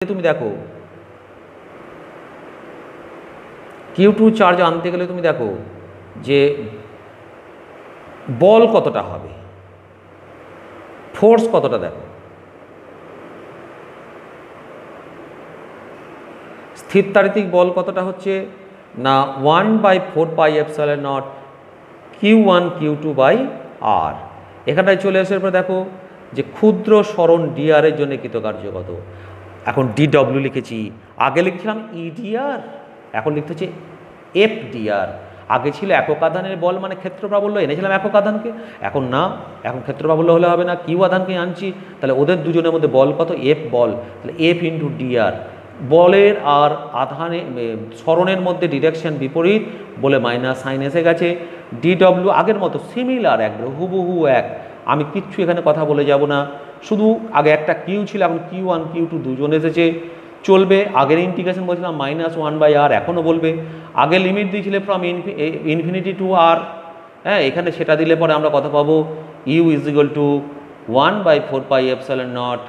তুমি দেখো Q2 charge আনতে গেলে তুমি দেখো যে বল কতটা হবে, ফোর্স কতটা, দেখো স্থিরতারিতিক বল কতটা হচ্ছে না 1/4πε0 Q1 Q2/r। এখানটায় চলে আসার পর দেখো যে ক্ষুদ্র সরণ dr এর জন্য কৃতকার্য কত। এখন dw লিখেছি, আগে লিখছিলাম edr, এখন লিখতে হচ্ছে fdr। আগে ছিল একক আধানের বল মানে ক্ষেত্র প্রাবল্য, এনেছিলাম একক আধানকে, এখন না, এখন ক্ষেত্র প্রাবল্য হলে হবে না, কিউ আধানকে আনছি, তাহলে ওদের দুজনের মধ্যে বল কত, এফ বল, তাহলে এফ ইন্টু ডিআর। বলের আর আধানে সরণের মধ্যে ডিরেকশন বিপরীত বলে মাইনাস সাইন এসে গেছে। ডিডব্লিউ আগের মতো সিমিলার, একদম হুবহু এক, আমি কিচ্ছু এখানে কথা বলে যাব না, শুধু আগে একটা কিউ ছিল, এখন Q1 Q2 দুজন এসেছে, চলবে। আগের ইন্টিগ্রেশন বলছিলাম -1/r, এখনও বলবে। আগে লিমিট দিয়েছিলে ফ্রম ইনফিনিটি টু আর, হ্যাঁ, এখানে সেটা দিলে পরে আমরা কথা পাবো u = 1/4πε0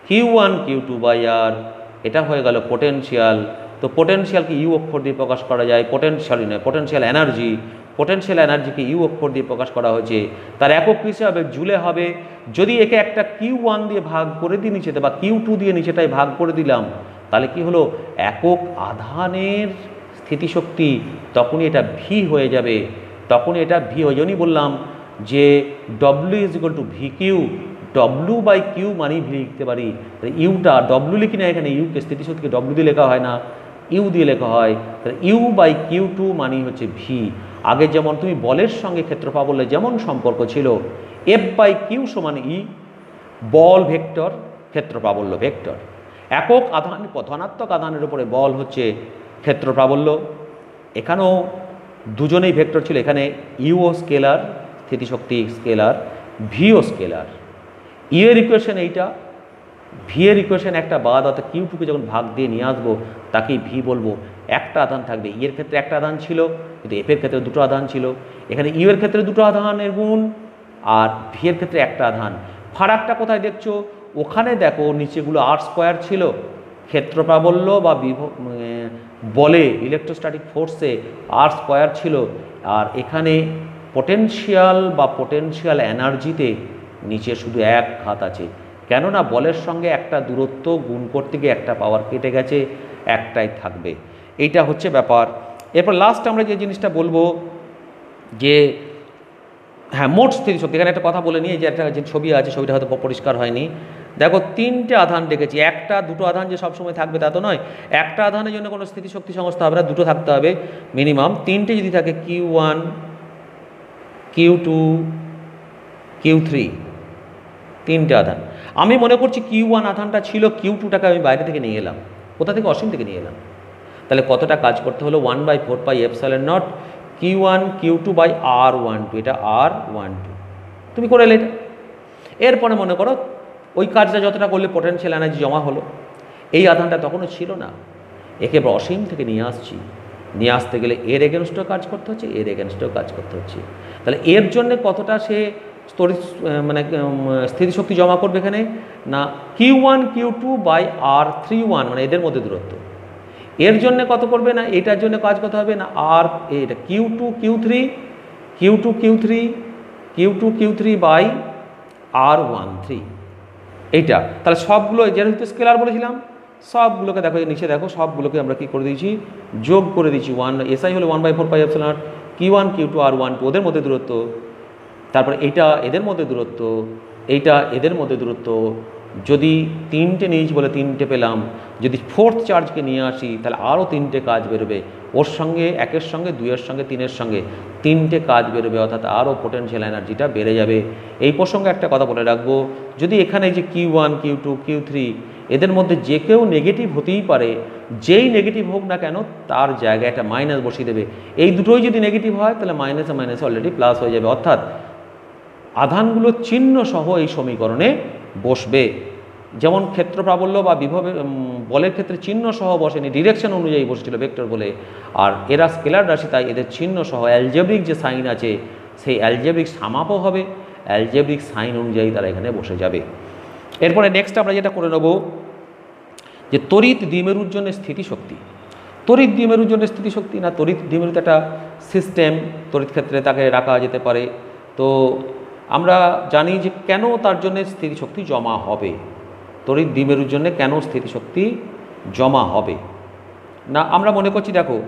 Q1 Q2/r। এটা হয়ে গেল পোটেনশিয়াল। তো পোটেনশিয়ালকে ইউ অক্ষর দিয়ে প্রকাশ করা যায়, পোটেনশিয়ালই নয়, পোটেনশিয়াল এনার্জি, পোটেনশিয়াল এনার্জিকে ইউ অক্ষর দিয়ে প্রকাশ করা হয়েছে, তার একক হিসাবে জুলে হবে। যদি একে একটা Q1 দিয়ে ভাগ করে দিই নিচেতে, বা Q2 দিয়ে নিচেটাই ভাগ করে দিলাম, তাহলে কি হলো, একক আধানের স্থিতিশক্তি, তখনই এটা ভি হয়ে যাবে, তখনই এটা ভি হয়ে যাবে। বললাম যে W = VQ, W/Q মানেই ভি লিখতে পারি, ইউটা ডব্লিউ লিখি না, এখানে ইউকে স্থিতিশক্তিকে ডব্লিউ দিয়ে লেখা হয় না, ইউ দিয়ে লেখা হয়, তাহলে U/Q2 মানেই হচ্ছে ভি। আগে যেমন তুমি বলের সঙ্গে ক্ষেত্র প্রাবল্যে যেমন সম্পর্ক ছিল F/Q = E, বল ভেক্টর, ক্ষেত্র প্রাবল্য ভেক্টর। একক আধান ধনাত্মক আধানের উপরে বল হচ্ছে ক্ষেত্র প্রাবল্য, এখানেও দুজনেই ভেক্টর ছিল, এখানে ইউও স্কেলার, স্থিতিশক্তি স্কেলার, ভিও স্কেলার। ই এর ইকুয়েশন এইটা, ভি এর ইকুয়েশন একটা বাদ, অর্থাৎ Q2কে যখন ভাগ দিয়ে নিয়ে আসবো তাকেই ভি বলবো। একটা আধান থাকবে, ই এর ক্ষেত্রে একটা আধান ছিল, কিন্তু এফ এর ক্ষেত্রে দুটো আধান ছিল, এখানে ইউ এর ক্ষেত্রে দুটো আধানের গুণ, আর ভি এর ক্ষেত্রে একটা আধান। ফারাকটা কোথায় দেখছো, ওখানে দেখো নিচেগুলো r² ছিল, ক্ষেত্র প্রাবল্য বা বলে ইলেকট্রোস্ট্যাটিক ফোর্সে r² ছিল, আর এখানে পোটেনশিয়াল বা পোটেনশিয়াল এনার্জিতে নিচে শুধু এক ঘাত আছে, কেননা বলের সঙ্গে একটা দূরত্ব গুণ করতে গিয়ে একটা পাওয়ার কেটে গেছে, একটাই থাকবে। এইটা হচ্ছে ব্যাপার। এরপর লাস্ট আমরা যে জিনিসটা বলবো যে হ্যাঁ, মোট স্থিতিশক্তি, এখানে একটা কথা বলে নিই, যে একটা যে ছবি আছে, ছবিটা হয়তো পরিষ্কার হয়নি, দেখো তিনটে আধান দেখেছি, একটা দুটো আধান যে সবসময় থাকবে তা তো নয়, একটা আধানের জন্য কোনো স্থিতিশক্তি সংস্থা হবে না, দুটো থাকতে হবে মিনিমাম। তিনটে যদি থাকে Q1 Q2 Q3, তিনটে আধান। আমি মনে করছি Q1 আধানটা ছিল, Q2টাকে আমি বাইরে থেকে নিয়ে এলাম, কোথা থেকে, অসীম থেকে নিয়ে এলাম, তাহলে কতটা কাজ করতে হলো, 1/4πε0 Q1 Q2/r12, এটা r12 তুমি করে এলে এটা। এরপরে মনে করো ওই কাজটা যতটা করলে পোটেনশিয়াল এনার্জি জমা হলো, এই আধানটা তখনও ছিল না, একে অসীম থেকে নিয়ে আসছি, নিয়ে আসতে গেলে এর এগেনস্টও কাজ করতে হচ্ছে, এর এগেনস্টও কাজ করতে হচ্ছে, তাহলে এর জন্য কতটা সে মানে স্থিতিশক্তি জমা করবে এখানে না, Q1 Q2/r31, মানে এদের মধ্যে দূরত্ব, এর জন্য কত করবে না, এটার জন্য কাজ করতে হবে না আর এটা Q2 Q3/r13, এইটা। তাহলে সবগুলো যেহেতু স্কেলার বলেছিলাম, সবগুলোকে দেখো নিচে দেখো, সবগুলোকে আমরা কি করে দিয়েছি, যোগ করে দিয়েছি। SI হলো 1/4πε0 Q1 Q2/r12, ওদের মধ্যে দূরত্ব, তারপরে এইটা এদের মধ্যে দূরত্ব, এইটা এদের মধ্যে দূরত্ব। যদি তিনটে নিয়েছি বলে তিনটে পেলাম, যদি ফোর্থ চার্জকে নিয়ে আসি তাহলে আরও তিনটে কাজ বেরোবে, ওর সঙ্গে একের সঙ্গে দুইয়ের সঙ্গে তিনের সঙ্গে তিনটে কাজ বেরোবে, অর্থাৎ আরও পোটেনশিয়াল এনার্জিটা বেড়ে যাবে। এই প্রসঙ্গে একটা কথা বলে রাখবো, যদি এখানে যে Q1 Q2 Q3 এদের মধ্যে যে কেউ নেগেটিভ হতেই পারে, যেই নেগেটিভ হোক না কেন তার জায়গায় একটা মাইনাস বসিয়ে দেবে, এই দুটোই যদি নেগেটিভ হয় তাহলে মাইনাসে মাইনাসে অলরেডি প্লাস হয়ে যাবে, অর্থাৎ আধানগুলো চিহ্ন সহ এই সমীকরণে বসবে। যেমন ক্ষেত্র প্রাবল্য বা বিভবের বলের ক্ষেত্রে চিহ্ন সহ বসেনি, ডিরেকশন অনুযায়ী বসেছিল ভেক্টর বলে, আর এরা স্কেলার রাশি, তাই এদের চিহ্ন সহ অ্যালজেব্রিক যে সাইন আছে সেই অ্যালজেব্রিক সামাপও হবে, অ্যালজেব্রিক সাইন অনুযায়ী তারা এখানে বসে যাবে। এরপরে নেক্সট আমরা যেটা করে নেব যে তড়িৎ দ্বিমেরুর জন্য স্থিতিশক্তি, তড়িৎ দ্বিমেরুর জন্য স্থিতিশক্তি না, তড়িৎ দ্বিমেরুতে একটা সিস্টেম তড়িৎ ক্ষেত্রে তাকে রাখা যেতে পারে। তো আমরা জানি যে কেন তার জন্য স্থিতিশক্তি জমা হবে, তড়িৎ দ্বিমেরুর জন্য কেন স্থিতিশক্তি জমা হবে না, আমরা মনে করছি দেখো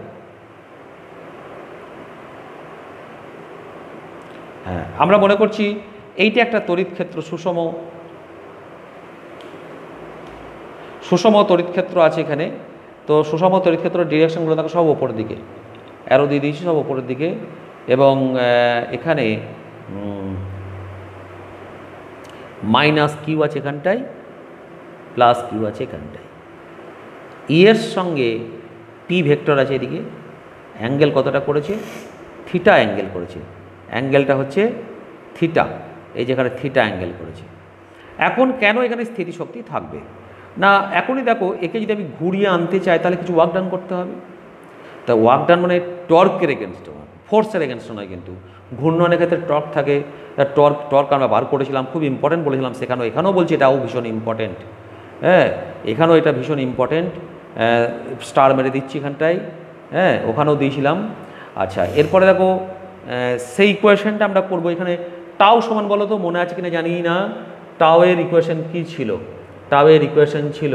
হ্যাঁ আমরা মনে করছি এইটা একটা তড়িৎ ক্ষেত্র, সুষম তড়িৎ ক্ষেত্র আছে এখানে। তো সুষম তড়িৎ ক্ষেত্রের ডিরেকশনগুলো দেখো সব ওপরের দিকে, অ্যারো দিয়ে দিয়েছি সব ওপরের দিকে, এবং এখানে মাইনাস কিউ আছে এখানটায়, প্লাস কিউ আছে এখানটায়। ই এর সঙ্গে পি ভেক্টর আছে এদিকে, অ্যাঙ্গেল কতটা করেছে, থিটা অ্যাঙ্গেল করেছে, অ্যাঙ্গেলটা হচ্ছে থিটা, এই যেখানে থিটা অ্যাঙ্গেল করেছে। এখন কেন এখানে স্থিতিশক্তি থাকবে না, এখনই দেখো একে যদি আমি ঘুরিয়ে আনতে চাই তাহলে কিছু ওয়ার্ক ডান করতে হবে। তা ওয়ার্ক ডান মানে টর্কের এগেনস্টে, ফোর্সের এগেনস্টে নয়, কিন্তু ঘূর্ণনের ক্ষেত্রে টর্ক থাকে। তার টর্ক আমরা বার করেছিলাম, খুব ইম্পর্টেন্ট বলেছিলাম সেখানেও, এখানেও বলছি এটাও ভীষণ ইম্পর্টেন্ট। হ্যাঁ এখানেও এটা ভীষণ ইম্পর্টেন্ট, স্টার মেরে দিচ্ছি এখানটায়, হ্যাঁ ওখানেও দিয়েছিলাম। আচ্ছা এরপরে দেখো সেই ইকুয়েশনটা আমরা করবো এখানে। টাও সমান বলো তো, মনে আছে কিনা জানি না, টাও এর ইকুয়েশন কী ছিল, টাও এর ইকুয়েশন ছিল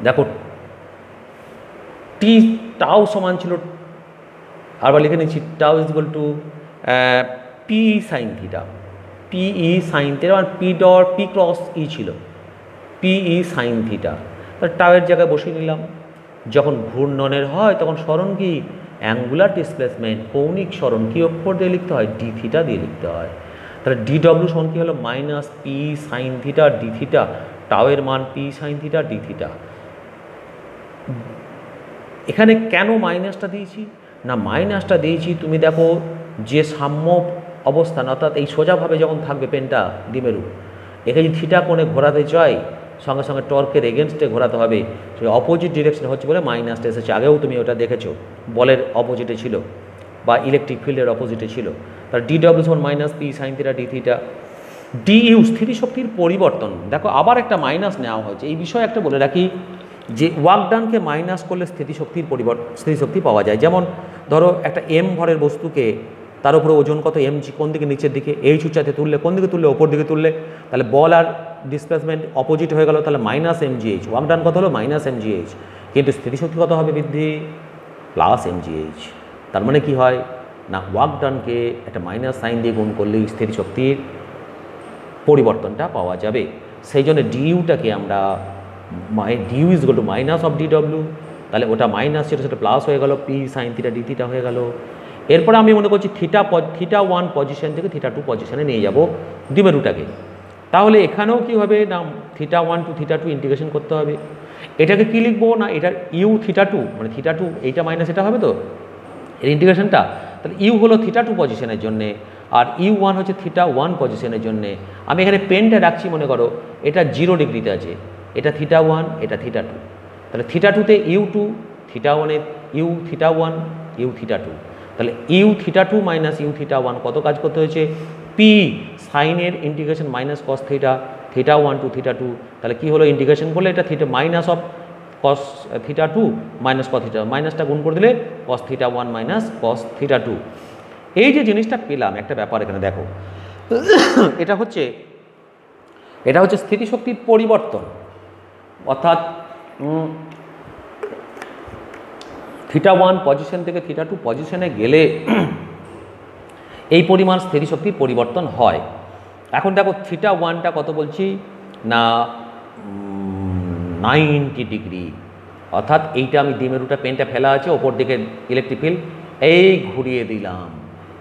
দেখো টি, টাও সমান ছিল, আবার লিখে নিচ্ছি, tau is equal to p sine theta, p e sine theta, মানে পি ক্রস ই ছিল, পিই সাইন থিটা। তাহলে টাওয়ের জায়গায় বসিয়ে নিলাম। যখন ঘূর্ণনের হয় তখন সরণ কি, অ্যাঙ্গুলার ডিসপ্লেসমেন্ট, কৌণিক সরণ কী অক্ষর দিয়ে লিখতে হয়, ডি থিটা দিয়ে লিখতে হয়। তাহলে ডি ডব্লিউ সমান কী হলো, minus p sine theta d theta, টাওয়ের মান p sine theta d theta. এখানে কেন মাইনাসটা দিয়েছি না, মাইনাসটা দিয়েছি তুমি দেখো যে সাম্য অবস্থান, অর্থাৎ এই সোজাভাবে যখন থাকবে পেনটা দ্বিমেরু, একে যদি থিটা কোণে ঘোরাতে চাই সঙ্গে সঙ্গে টর্কের এগেনস্টে ঘোরাতে হবে, সেই অপোজিট ডিরেকশন হচ্ছে বলে মাইনাসটা এসেছে। আগেও তুমি ওটা দেখেছো, বলের অপোজিটে ছিল বা ইলেকট্রিক ফিল্ডের অপোজিটে ছিল। তার ডি ডব্লিউ সমান minus p sine theta d theta. D U স্থিতিশক্তির পরিবর্তন, দেখো আবার একটা মাইনাস নেওয়া হয়েছে। এই বিষয়ে একটা বলে রাখি যে ওয়ার্ক ডানকে মাইনাস করলে স্থিতিশক্তি পাওয়া যায়। যেমন ধরো একটা এম ভরের বস্তুকে, তার উপরে ওজন কত এম জি, কোন দিকে নিচের দিকে, এইচ উচ্চাতে তুললে, কোন দিকে তুললে ওপর দিকে তুললে, তাহলে বল আর ডিসপ্লেসমেন্ট অপোজিট হয়ে গেল, তাহলে minus m g h, work done কত হলো মাইনাস এম জি এইচ, কিন্তু স্থিতিশক্তি কত হবে বৃদ্ধি, প্লাস এম জি এইচ। তার মানে কি হয় না, ওয়ার্ক ডানকে একটা মাইনাস সাইন দিয়ে গুণ করলেই স্থিতিশক্তির পরিবর্তনটা পাওয়া যাবে। সেই জন্য ডিইউটাকে আমরা DU is equal to minus of D W, তাহলে ওটা মাইনাস ছিল সেটা প্লাস হয়ে গেল, P sine theta d theta হয়ে গেল। এরপরে আমি মনে করছি থিটা 1 পজিশন থেকে থিটা 2 পজিশনে নিয়ে যাব দ্বিমেরুটাকে। তাহলে এখানেও কী হবে না, থিটা 1 টু থিটা 2 ইন্টিগ্রেশন করতে হবে। এটাকে কী লিখবো না, এটা ইউ থিটা 2, মানে থিটা 2 এইটা মাইনাস এটা হবে তো এর ইন্টিগ্রেশনটা। তাহলে ইউ হলো থিটা 2 পজিশনের জন্যে, আর ইউ 1 হচ্ছে থিটা 1 পজিশনের জন্যে। আমি এখানে পেনটা রাখছি, মনে করো এটা 0 ডিগ্রিতে আছে, এটা থিটা 1, এটা থিটা 2। তাহলে থিটা 2তে ইউ 2, থিটা 1-এ ইউ থিটা 1, ইউ থিটা 2। তাহলে U theta 2 minus U theta 1 কত কাজ করতে হয়েছে, পি সাইনের integration minus cos theta, theta 1 to theta 2। তাহলে কী হলো, ইন্টিগ্রেশন করলে এটা theta minus of cos theta 2 minus cos theta, মাইনাসটা গুণ করে দিলে cos theta 1 minus cos theta 2। এই যে জিনিসটা পেলাম, একটা ব্যাপার এখানে দেখো, এটা হচ্ছে স্থিতিশক্তির পরিবর্তন, অর্থাৎ থিটা 1 পজিশন থেকে থিটা 2 পজিশনে গেলে এই পরিমাণ স্থিতিশক্তির পরিবর্তন হয়। এখন দেখো থিটা 1টা কত বলছি না 90 ডিগ্রি, অর্থাৎ এইটা আমি দ্বিমেরুটা পেনটা ফেলা আছে, ওপর দিকে ইলেকট্রিক ফিল্ড, এই ঘুরিয়ে দিলাম,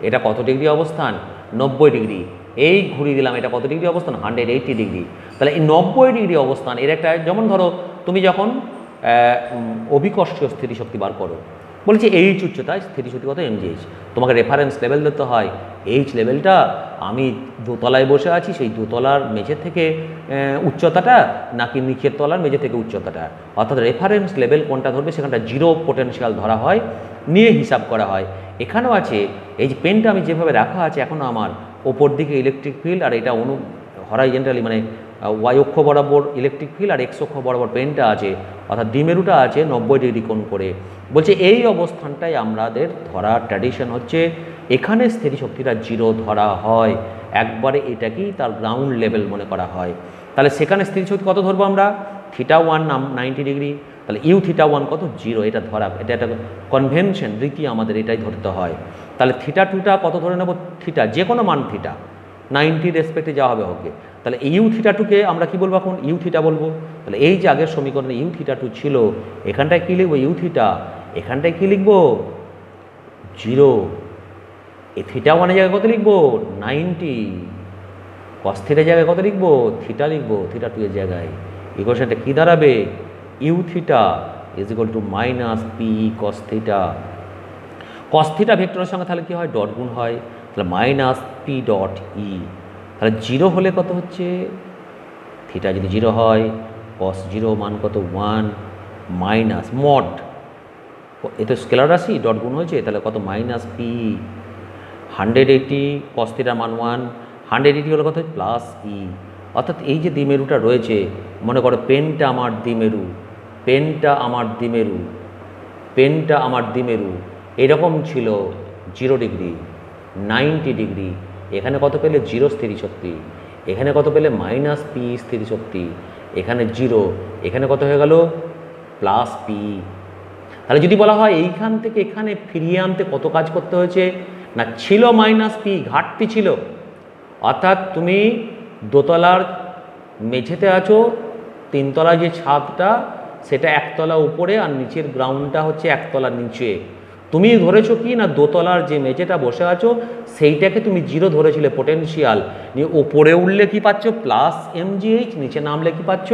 এটা কত ডিগ্রি অবস্থান, 90 ডিগ্রি। এই ঘুরিয়ে দিলাম, এটা কত ডিগ্রি অবস্থান, 180 ডিগ্রি। তাহলে এই 90 ডিগ্রি অবস্থান এর একটা, যেমন ধরো তুমি যখন অভিকর্ষীয় স্থিতিশক্তি বার করো, বলছি এইচ উচ্চতায় স্থিতিশক্তি কত এমজিএইচ, তোমাকে রেফারেন্স লেভেল দিতে হয়। এইচ লেভেলটা আমি দোতলায় বসে আছি, সেই দোতলার মেঝে থেকে উচ্চতাটা নাকি নিচের তলার মেঝে থেকে উচ্চতাটা, অর্থাৎ রেফারেন্স লেভেল কোনটা ধরবে সেখানটা জিরো পোটেনশিয়াল ধরা হয়, নিয়ে হিসাব করা হয়। এখানেও আছে, এই যে পেনটা আমি যেভাবে রাখা আছে এখনও আমার ওপর দিকে ইলেকট্রিক ফিল্ড, আর এটা হরাইজেন্টালি মানে ওয়াই অক্ষ বরাবর ইলেকট্রিক ফিল্ড আর এক্স অক্ষ বরাবর পেনটা আছে, অর্থাৎ দ্বিমেরুটা আছে 90 ডিগ্রি কোণ করে। বলছে এই অবস্থানটাই আমাদের ধরার ট্র্যাডিশন হচ্ছে, এখানে স্থিতিশক্তিটা 0 ধরা হয়, একবারে এটাকেই তার গ্রাউন্ড লেভেল মনে করা হয়। তাহলে সেখানে স্থিতিশক্তি কত ধরবো আমরা, θ1 90 ডিগ্রি, তাহলে U θ1 কত 0, এটা ধরা, এটা একটা কনভেনশন, রীতি, আমাদের এটাই ধরতে হয়। তাহলে θ2টা কত ধরে নেব, থিটা যে কোনো মান থিটা 90 রেসপেক্টে যাওয়া হবে ওকে। তাহলে U θ2কে আমরা কি বলবো এখন, U θ বলবো। তাহলে এই যে আগের সমীকরণে U θ2 ছিল, এখানটায় কি লিখবো U θ, এখানটায় কি লিখবো 0, এই θ1 এর জায়গায় কত লিখবো 90, cos θ জায়গায় কত লিখবো থিটা লিখবো, θ2 এর জায়গায়। ইকুয়েশনটা কি দাঁড়াবে, U θ is equal to minus p cos θ। cos θ ভেক্টরের সঙ্গে তাহলে কি হয়, ডট গুণ হয়, তাহলে মাইনাস পি ডট ই। তাহলে 0 হলে কত হচ্ছে, থিটা যদি 0 হয়, cos 0 মান কত 1 মাইনাস মড, এ তো স্কেলার রাশি, ডট গুণ হয়েছে, তাহলে কত মাইনাস পি 180 cos θ মান 1, 180 হলে কত প্লাস ই। অর্থাৎ এই যে দ্বিমেরুটা রয়েছে, মনে করো পেনটা আমার দ্বিমেরু, পেনটা আমার দ্বিমেরু, পেনটা আমার দ্বিমেরু এরকম ছিল 0 ডিগ্রি 90 ডিগ্রি, এখানে কত পেলে 0 স্থিতিশক্তি, এখানে কত পেলে মাইনাস পি স্থিতিশক্তি, এখানে 0, এখানে কত হয়ে গেল প্লাস পি। তাহলে যদি বলা হয় এইখান থেকে এখানে ফিরিয়ে আনতে কত কাজ করতে হয়েছে, না ছিল মাইনাস পি, ঘাটতি ছিল। অর্থাৎ তুমি দোতলার মেঝেতে আছো, তিনতলার যে ছাদটা সেটা একতলা উপরে আর নিচের গ্রাউন্ডটা হচ্ছে একতলার নিচে। তুমি ধরেছো কি না, দোতলার যে মেঝেটা বসে আছো সেইটাকে তুমি 0 ধরেছিলে পোটেনশিয়াল, নিয়ে ওপরে উঠলে কি পাচ্ছ প্লাস mgh, নিচে নামলে কি পাচ্ছ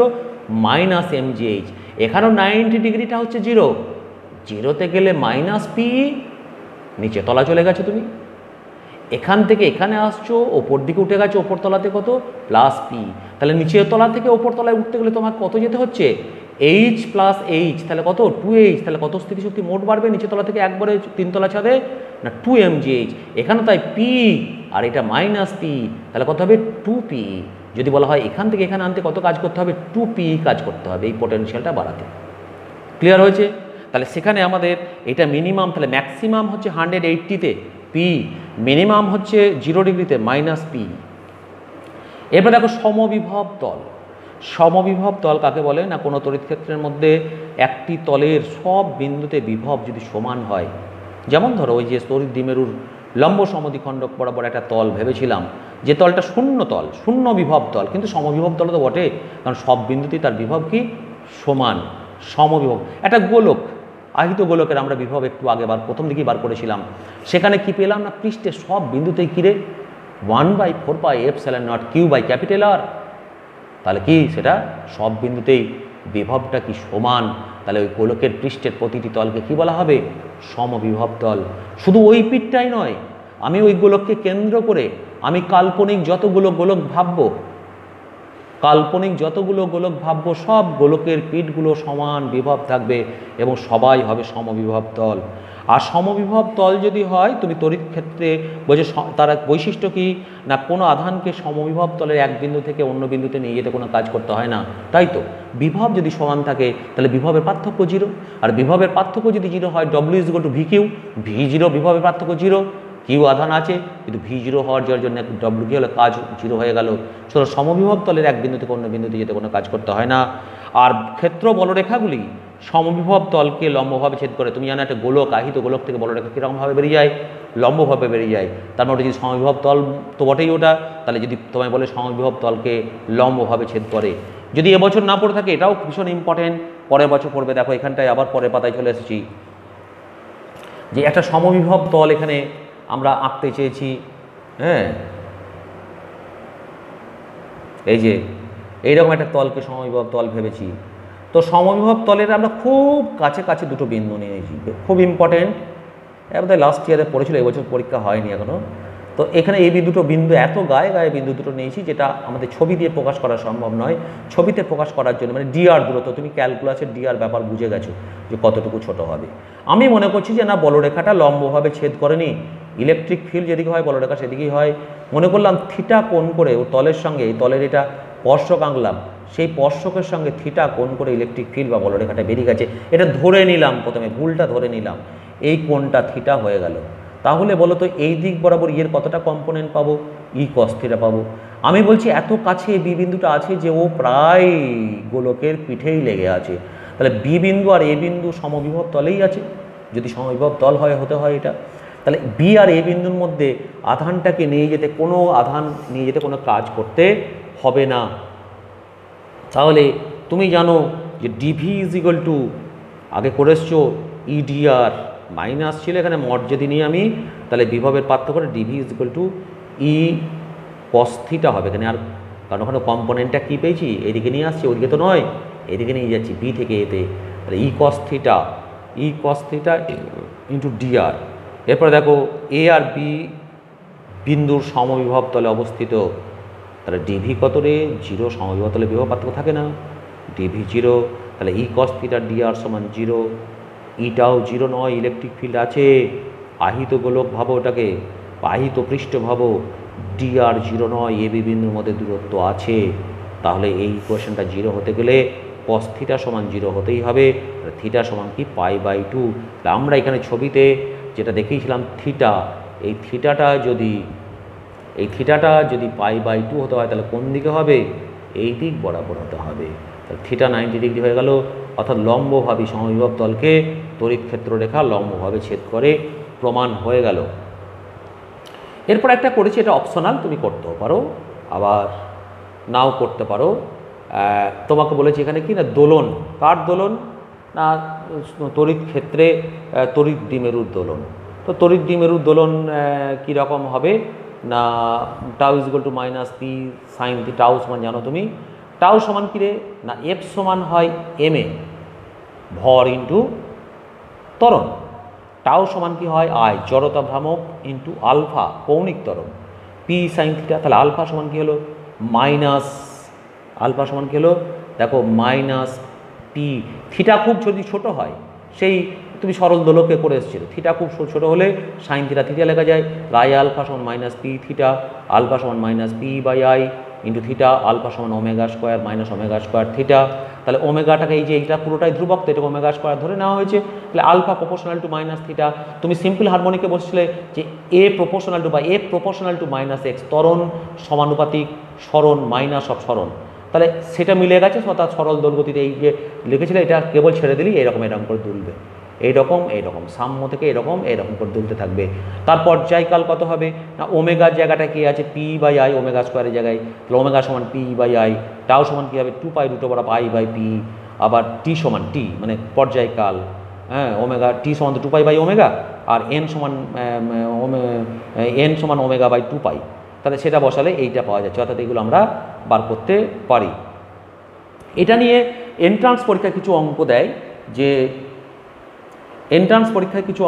মাইনাস mgh। এখানেও 90 ডিগ্রিটা হচ্ছে 0, 0তে গেলে মাইনাস পি, নিচে তলা চলে গেছো তুমি, এখান থেকে এখানে আসছো, ওপর দিকে উঠে গেছো, ওপর তলাতে কত প্লাস পি। তাহলে নিচের তলা থেকে ওপর তলায় উঠতে গেলে তোমার কত যেতে হচ্ছে এইচ প্লাস এইচ, তাহলে কত 2h, তাহলে কত স্থিতিশক্তি মোট বাড়বে নিচের তলা থেকে একবারে তিনতলা ছাদে, না 2 mgh। এখানে তাই পি আর এটা মাইনাস পি, তাহলে কত হবে 2p। যদি বলা হয় এখান থেকে এখানে আনতে কত কাজ করতে হবে, 2p কাজ করতে হবে এই পোটেনশিয়ালটা বাড়াতে। ক্লিয়ার হয়েছে? তাহলে সেখানে আমাদের এটা মিনিমাম, তাহলে ম্যাক্সিমাম হচ্ছে 180তে পি, মিনিমাম হচ্ছে 0 ডিগ্রিতে মাইনাস পি। এবার দেখো সমবিভব তল। সমবিভব তল কাকে বলে, না কোনো তড়িৎ ক্ষেত্রের মধ্যে একটি তলের সব বিন্দুতে বিভব যদি সমান হয়, যেমন ধরো ওই যে তড়িৎ দ্বিমেরুর লম্ব সমদ্বিখণ্ডক বরাবর একটা তল ভেবেছিলাম, যে তলটা শূন্য তল, শূন্য বিভব তল, কিন্তু সমবিভব তল তো বটে, কারণ সব বিন্দুতেই তার বিভব কি সমান, সমবিভব। একটা গোলক, আহিত গোলকের আমরা বিভব একটু আগে প্রথম দিকেই বার করেছিলাম, সেখানে কি পেলাম না পৃষ্ঠে সব বিন্দুতেই কিরে 1/4πε0 Q/R। তাহলে কি সেটা সব বিন্দুতেই বিভবটা কি সমান, তাহলে ওই গোলকের পৃষ্ঠের প্রতিটি তলকে কি বলা হবে, সমবিভব তল। শুধু ওই পিঠটাই নয়, আমি ওই গোলককে কেন্দ্র করে আমি কাল্পনিক যতগুলো গোলক ভাববো, কাল্পনিক যতগুলো গোলক ভাববো, সব গোলকের পিঠগুলো সমান বিভব থাকবে এবং সবাই হবে সমবিভব তল। আর সমবিভব তল যদি হয়, তুমি তড়িৎ ক্ষেত্রে বলছে তার বৈশিষ্ট্য কি, না কোনো আধানকে সমবিভব তলের এক বিন্দু থেকে অন্য বিন্দুতে নিয়ে যেতে কোনো কাজ করতে হয় না, তাই তো। বিভব যদি সমান থাকে তাহলে বিভবের পার্থক্য 0, আর বিভবের পার্থক্য যদি 0 হয় W = VQ, V0 বিভবের পার্থক্য 0, কিউ আধান আছে কিন্তু V0 হওয়ার জন্য W কি হলো কাজ 0 হয়ে গেল। সুতরাং সমবিভব তলের এক বিন্দু থেকে অন্য বিন্দুতে যেতে কোনো কাজ করতে হয় না। আর ক্ষেত্র বলরেখাগুলি সমবিভব তলকে লম্বভাবে ছেদ করে। তুমি জানো একটা গোলক, আহিত গোলক থেকে বলরেখা কীরকমভাবে বেরিয়ে যায়, লম্বভাবে বেরিয়ে যায়। তার মানে যদি সমবিভব তল তো বটেই ওটা, তাহলে যদি তোমায় বলে সমবিভব তলকে লম্বভাবে ছেদ করে, যদি এবছর না পড়ে থাকে এটাও ভীষণ ইম্পর্টেন্ট, পরের বছর পড়বে। দেখো এখানটায় আবার পরের পাতায় চলে এসেছি, যে একটা সমবিভব তল এখানে আমরা আঁকতে চেয়েছি। হ্যাঁ, এই যে এইরকম একটা তলকে সমবিভব তল ভেবেছি। তো সমবিভব তলের আমরা খুব কাছে কাছে দুটো বিন্দু নিয়েছি, খুব ইম্পর্টেন্ট। এবার লাস্ট ইয়ারে পড়েছিল, এবছর পরীক্ষা হয়নি এখনও। তো এখানে এই দুটো বিন্দু এত গায়ে গায়ে বিন্দু দুটো নিয়েছি, যেটা আমাদের ছবি দিয়ে প্রকাশ করা সম্ভব নয়। ছবিতে প্রকাশ করার জন্য মানে ডিআর দূরত্ব, তুমি ক্যালকুলাসের ডিআর ব্যাপার বুঝে গেছো যে কতটুকু ছোট হবে। আমি মনে করছি যে না, বলরেখাটা লম্বভাবে ছেদ করেনি, ইলেকট্রিক ফিল্ড যেদিকে হয় বলরেখা সেদিকেই হয়। মনে করলাম থিটা কোণ করে ও তলের সঙ্গে, এই তলের এটা স্পর্শক আঁকলাম, সেই স্পর্শকের সঙ্গে থিটা কোণ করে ইলেকট্রিক ফিল্ড বা বলরেখাটা বেরিয়ে গেছে, এটা ধরে নিলাম, প্রথমে ভুলটা ধরে নিলাম, এই কোণটা থিটা হয়ে গেল। তাহলে বলো তো এই দিক বরাবর এর কতটা কম্পোনেন্ট পাবো? ই কস থিটা পাবো। আমি বলছি এত কাছে বি বিন্দুটা আছে যে ও প্রায় গোলকের পিঠেই লেগে আছে, তাহলে বি বিন্দু আর এ বিন্দু সমবিভব তলেই আছে, যদি সমবিভব তল হতে হয় এটা, তাহলে বি আর এ বিন্দুর মধ্যে আধানটাকে নিয়ে যেতে কোনো কাজ করতে হবে না। তাহলে তুমি জানো যে ডিভি ইজ ইকুয়াল টু, আগে করে এসছো ইডিআর, মাইনাস ছিল এখানে মড যদি নিই আমি, তাহলে বিভবের পার্থক্য করে dv is equal to E cos theta হবে এখানে। আর কারণ ওখানে কম্পোনেন্টটা কী পেয়েছি, এদিকে নিয়ে আসছি, ওদিকে তো নয়, এদিকে নিয়ে যাচ্ছি বি থেকে এতে, তাহলে ই কস থিটা ইন্টু ডিআর। এরপরে দেখো এ আর বি বিন্দুর সমবিভব তলে অবস্থিত, তাহলে ডিভি কত রে? 0। সমবিভব তলে বিভব পার্থক্য থাকে না, ডিভি 0, তাহলে ই কস থিটা ডিআর সমান 0। ইটাও 0 নয়, ইলেকট্রিক ফিল্ড আছে, আহিত গোলক ভাবো ওটাকে, আহিত পৃষ্ঠ ভাবো, ডিআর 0 নয়, এ বি বিন্দুর মধ্যে দূরত্ব আছে, তাহলে এই ইকুয়েশনটা 0 হতে গেলে কস থিটা সমান 0 হতেই হবে, থিটা সমান কি π/2। তাহলে আমরা এখানে ছবিতে যেটা দেখিয়েছিলাম থিটা, এই থিটাটা যদি π/2 হতে হয় তাহলে কোন দিকে হবে? এই দিক বরাবর হতে হবে, তাহলে থিটা 90 ডিগ্রি হয়ে গেল, অর্থাৎ লম্বভাবে সমবিভব তলকে তড়িৎ ক্ষেত্র রেখা লম্বভাবে ছেদ করে, প্রমাণ হয়ে গেল। এরপর একটা করেছি, এটা অপশনাল, তুমি করতেও পারো আবার নাও করতে পারো। তোমাকে বলেছি এখানে কি না, দোলন, কার দোলন না, তড়িৎ ক্ষেত্রে তড়িৎ দ্বিমেরুর দোলন। তো তড়িৎ দ্বিমেরুর দোলন কীরকম হবে না, tau is equal to minus p sine theta, tau সমান জানো তুমি, টাউ সমান কী রে না, এফ সমান হয় এম এ ভর ইন্টু ত্বরণ, টাউ সমান কি হয় আই জড়তা ভ্রামক ইন্টু আলফা কৌণিক ত্বরণ, পি সাইন থিটা, তাহলে আলফা সমান কি হলো দেখো মাইনাস পি। থিটা খুব যদি ছোট হয়, সেই তুমি সরল দোলকে করে এসেছিলে, থিটা খুব ছোট হলে সাইন থিটা লেখা যায়, আই আলফা সমান মাইনাস পি থিটা, আলফা সমান minus p by I into theta, alpha সমান omega square minus omega square theta. তাহলে ওমেগাটাকে এই যে এইটা পুরোটাই ধ্রুবক, তো এটা ওমেগা স্কোয়ার ধরে নেওয়া হয়েছে, তাহলে alpha proportional to minus theta. তুমি সিম্পল হারমোনিকে বসছিলে যে a proportional to minus x, ত্বরণ সমানুপাতিক সরণ মাইনাস অফ সরণ, তাহলে সেটা মিলে গেছে, অর্থাৎ সরল দোলগতিতে এই যে লিখেছিল এটা কেবল ছেড়ে দিলেই এরকম করে দুলবে, এইরকম সাম্য থেকে এরকম করে দুলতে থাকবে। তার পর্যায়কাল কত হবে না, ওমেগার জায়গাটা কি আছে পি বাই আই, ওমেগা স্কোয়ারের জায়গায়, তাহলে ওমেগা সমান পি বাই আই, টাউ সমান কী হবে 2π√π/পি, আবার টি সমান টি মানে পর্যায়কাল, হ্যাঁ ওমেগা টি সমান তো 2π/ওমেগা, আর এন সমান ওমেগা/2π, তাহলে সেটা বসালে এইটা পাওয়া যাচ্ছে, অর্থাৎ এগুলো আমরা বার করতে পারি। এটা নিয়ে এন্ট্রান্স পরীক্ষায় কিছু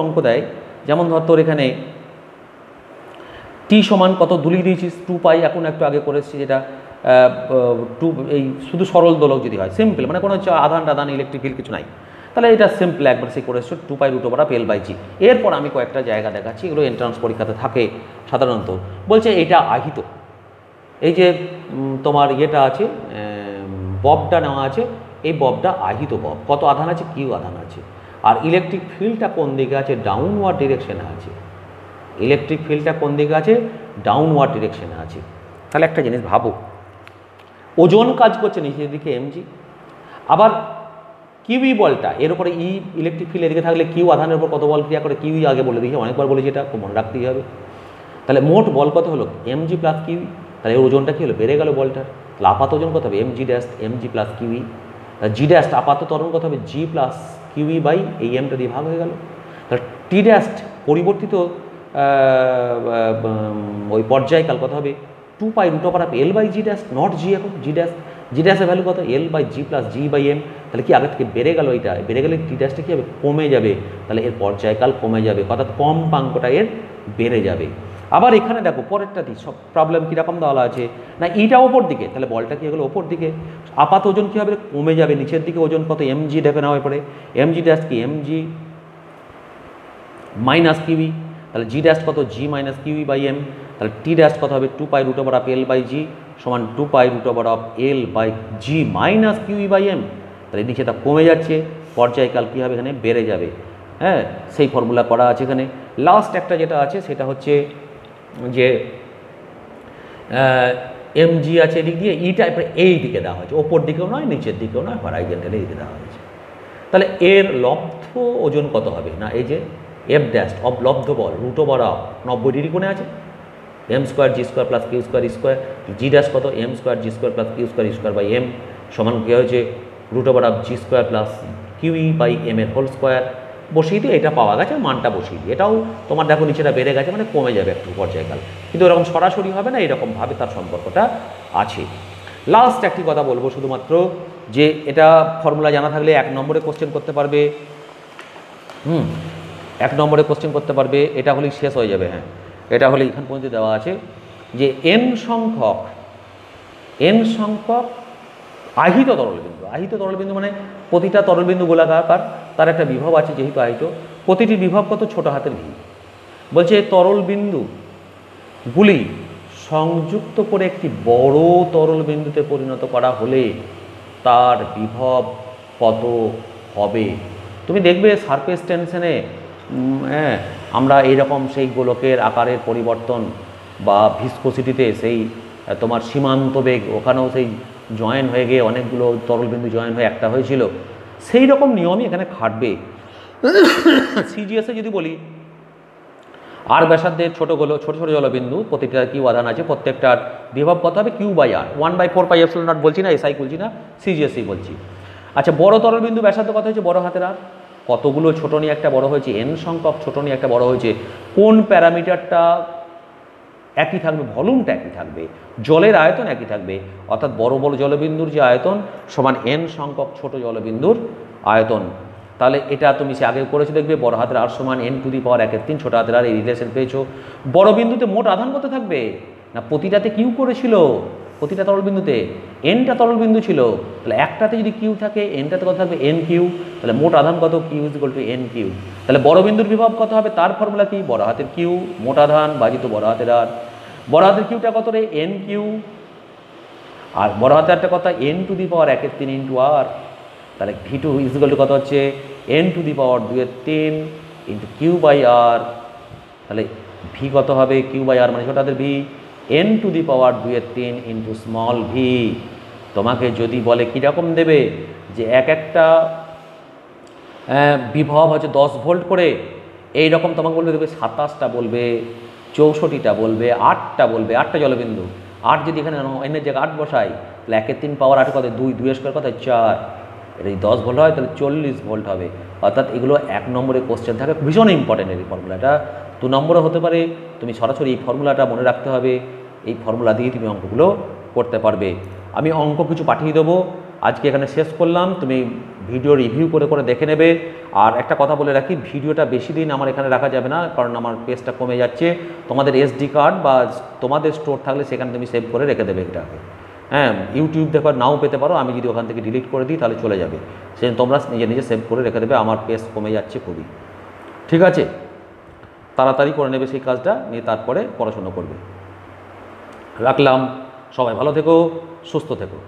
অঙ্ক দেয়, যেমন ধর তোর এখানে টি সমান কত দুলিয়ে দিয়েছিস 2π, এখন একটু আগে করেছি যেটা এই শুধু সরল দোলক যদি হয়, সিম্পল মানে কোনো হচ্ছে আধান ইলেকট্রিক ফিল্ড কিছু নাই, তাহলে এটা সিম্পল একবার সে করে এসছো 2π√π/L/G। এরপর আমি কয়েকটা জায়গা দেখাচ্ছি, এগুলো এন্ট্রান্স পরীক্ষাতে থাকে সাধারণত। বলছে এটা আহিত, এই যে তোমার ইয়েটা আছে ববটা নেওয়া আছে, এই ববটা আহিত বব, কত আধান আছে, কিউ আধান আছে, আর ইলেকট্রিক ফিল্ডটা কোন দিকে আছে, ডাউনওয়ার্ড ডিরেকশনে আছে, তাহলে একটা জিনিস ভাবো, ওজন কাজ করছে নিচের দিকে এমজি, আবার কিউই বলটা এর উপরে ই ইলেকট্রিক ফিল্ড এদিকে থাকলে কিউ আধানের উপর কত বল ক্রিয়া করে, কিউই আগে বলে দিয়েছি, অনেকবার বলেছি, এটা খুব মনে রাখতেই হবে। তাহলে মোট বল কত হলো এমজি প্লাস কিউই, তাহলে এর ওজনটা কী হলো বেড়ে গেল বলটার, তাহলে আপাত ওজন কত হবে এমজি প্লাস কিউই, জি ড্যাশ আপাত ত্বরণ কত হবে জি প্লাস কিউই বাই এই এমটা দিয়ে ভাগ হয়ে গেল। তাহলে টি ড্যাশ পরিবর্তিত ওই পর্যায়কাল কত হবে 2π√π/L/G ড্যাশ, নট জি, এখন জি ড্যাশের ভ্যালু কত L/G প্লাস G/M, তাহলে কি আগে থেকে বেড়ে গেল, এইটা বেড়ে গেলে টি ড্যাশটা কী হবে কমে যাবে, তাহলে এর পর্যায়কাল কমে যাবে, অর্থাৎ কম্পাঙ্কটা এর বেড়ে যাবে। আবার এখানে দেখো পরেরটা দিই, সব প্রবলেম কীরকম দেওয়া আছে না, ইটা ওপর দিকে, তাহলে বলটা কী হলো ওপর দিকে, আপাত ওজন কী হবে কমে যাবে, নিচের দিকে ওজন কত এমজি দেখে নেওয়া পরে, এমজি ড্যাশ কি এমজি মাইনাস কিউই, তাহলে জি ড্যাশ কত জি মাইনাস কিউই বাই এম, তাহলে টি ড্যাশ কত হবে 2π√π/L/G সমান 2π√L/g মাইনাস QE/m। তাহলে নিচেটা কমে যাচ্ছে, পর্যায়কাল কী হবে এখানে বেড়ে যাবে। হ্যাঁ, সেই ফর্মুলা করা আছে এখানে। লাস্ট একটা যেটা আছে সেটা হচ্ছে যে mg আছে এদিক দিয়ে, ইটা এই দিকে দেওয়া হয়েছে, ওপর দিকেও নয় নিচের দিকেও নয়, হরাইজন্টালি এই দিকে দেওয়া হয়েছে। তাহলে এর লব্ধ ওজন কত হবে না, এই যে এফ ড্যাশ অফ লব্ধ বল √/, 90 ডিগ্রি কোণে আছে, m²g² + q²e², জি ড্যাশ কত m²g² + q²e²/m সমান কী হয়েছে √g² + QE/m এর হোল স্কোয়ার। বসিয়ে দিয়ে এটা পাওয়া গেছে, মানটা বসিয়ে দিয়ে এটাও তোমার দেখো নিচেটা বেড়ে গেছে, মানে কমে যাবে একটু পর্যায়কাল, কিন্তু এরকম সরাসরি হবে না, এরকমভাবে তার সম্পর্কটা আছে। লাস্ট একটি কথা বলবো শুধুমাত্র, যে এটা ফর্মুলা জানা থাকলে 1 নম্বরে কোশ্চেন করতে পারবে। 1 নম্বরে কোশ্চেন করতে পারবে, এটা হলেই শেষ হয়ে যাবে। হ্যাঁ, এটা হলে এখান পর্যন্ত দেওয়া আছে যে n সংখ্যক আহিত তরলবিন্দু। আহিত তরলবিন্দু মানে প্রতিটা তরলবিন্দু গোলাকার, তার একটা বিভব আছে, যেহেতু আহিত প্রতিটি বিভব কত ছোট হাতের ভি। বলছে তরলবিন্দুগুলি সংযুক্ত করে একটি বড় তরলবিন্দুতে পরিণত করা হলে তার বিভব কত হবে। তুমি দেখবে সারফেস টেনশনে আমরা এইরকম সেই গোলকের আকারের পরিবর্তন বা ভিসকোসিটিতে সেই তোমার সীমান্ত বেগ, ওখানেও সেই জয়েন হয়ে গিয়ে অনেকগুলো তরলবিন্দু জয়েন হয়ে একটা হয়েছিল, সেই রকম নিয়মই এখানে খাটবে। সিজিএসে যদি বলি আর ব্যাসার্ধের ছোট জলবিন্দু, প্রতিটা কিউ আধান আছে, প্রত্যেকটার বিভব কত হবে Q/R, 1/4πε0 বলছি না, এসআই বলছি না, সিজিএসই বলছি। আচ্ছা, বড় তরলবিন্দু ব্যাসার্ধ কত হয়েছে বড় হাতের আর, কতগুলো ছোট নিয়ে একটা বড় হয়েছে, n সংখ্যক ছোট নিয়ে একটা বড় হয়েছে, কোন প্যারামিটারটা একই থাকবে, ভলিউমটা একই থাকবে, জলের আয়তন একই থাকবে, অর্থাৎ বড় বড় জলবিন্দুর যে আয়তন সমান n সংখ্যক ছোট জলবিন্দুর আয়তন। তাহলে এটা তুমি সে আগে করেছো, দেখবে বড় হাতের আর সমান n⁻⁰, ছোট হাতের আর এই রিলেশন পেয়েছো। বড় বিন্দুতে মোট আধান কত থাকবে না, প্রতিটাতে কিউ করেছিল, প্রতিটা তরলবিন্দুতে nটা তরলবিন্দু ছিল, তাহলে একটাতে যদি কিউ থাকে nটাতে কত থাকবে n কিউ, তাহলে মোট আধান কত Q = n কিউ। তাহলে বড় বিন্দুর বিভব কত হবে, তার ফর্মুলা কি, বড় হাতের কিউ মোট আধান বাজিত বড় হাতের আর। বড় হাতের কিউটা কত রে n কিউ, আর বড় হাতের আরটা কত n⁻⁰ r। তাহলে V2 কত হচ্ছে n⁻2⁴ Q/r। তাহলে ভি কত হবে Q/r মানে ছোট হাতের ভি n⁻2⁴ স্মল ভি। তোমাকে যদি বলে কীরকম দেবে, যে একটা বিভব হচ্ছে 10 ভোল্ট করে, এই রকম তোমাকে বলবে, দেখবে 27টা বলবে, 64টা বলবে, 8টা বলবে, 8টা জলবিন্দু, 8 যদি এখানে এনের জায়গায় 8 বসাই, তাহলে 1/3 পাওয়ার 8 কত 2, 2 স্কোয়ার কত 4, এটা যদি 10 ভোল্ট হয় তাহলে 40 ভোল্ট হবে। অর্থাৎ এগুলো 1 নম্বরে কোশ্চেন থাকে, ভীষণ ইম্পর্টেন্ট এই ফর্মুলাটা। 2 নম্বরে হতে পারে, তুমি সরাসরি এই ফর্মুলাটা মনে রাখতে হবে, এই ফর্মুলা দিয়ে তুমি অঙ্কগুলো করতে পারবে। আমি অঙ্ক কিছু পাঠিয়ে দেবো, আজকে এখানে শেষ করলাম, তুমি ভিডিও রিভিউ করে দেখে নেবে। আর একটা কথা বলে রাখি, ভিডিওটা বেশি দিন আমার এখানে রাখা যাবে না, কারণ আমার পেজটা কমে যাচ্ছে। তোমাদের SD কার্ড বা তোমাদের স্টোর থাকলে সেখানে তুমি সেভ করে রেখে দেবে এটাকে। হ্যাঁ, ইউটিউব দেখো নাও পেতে পারো, আমি যদি ওখান থেকে ডিলিট করে দিই তাহলে চলে যাবে, সেই তোমরা নিজে সেভ করে রেখে দেবে, আমার পেজ কমে যাচ্ছে খুবই। ঠিক আছে, তাড়াতাড়ি করে নেবে সেই কাজটা, নিয়ে তারপরে পড়াশোনা করবে। রাখলাম, সবাই ভালো থেকো, সুস্থ থেকো।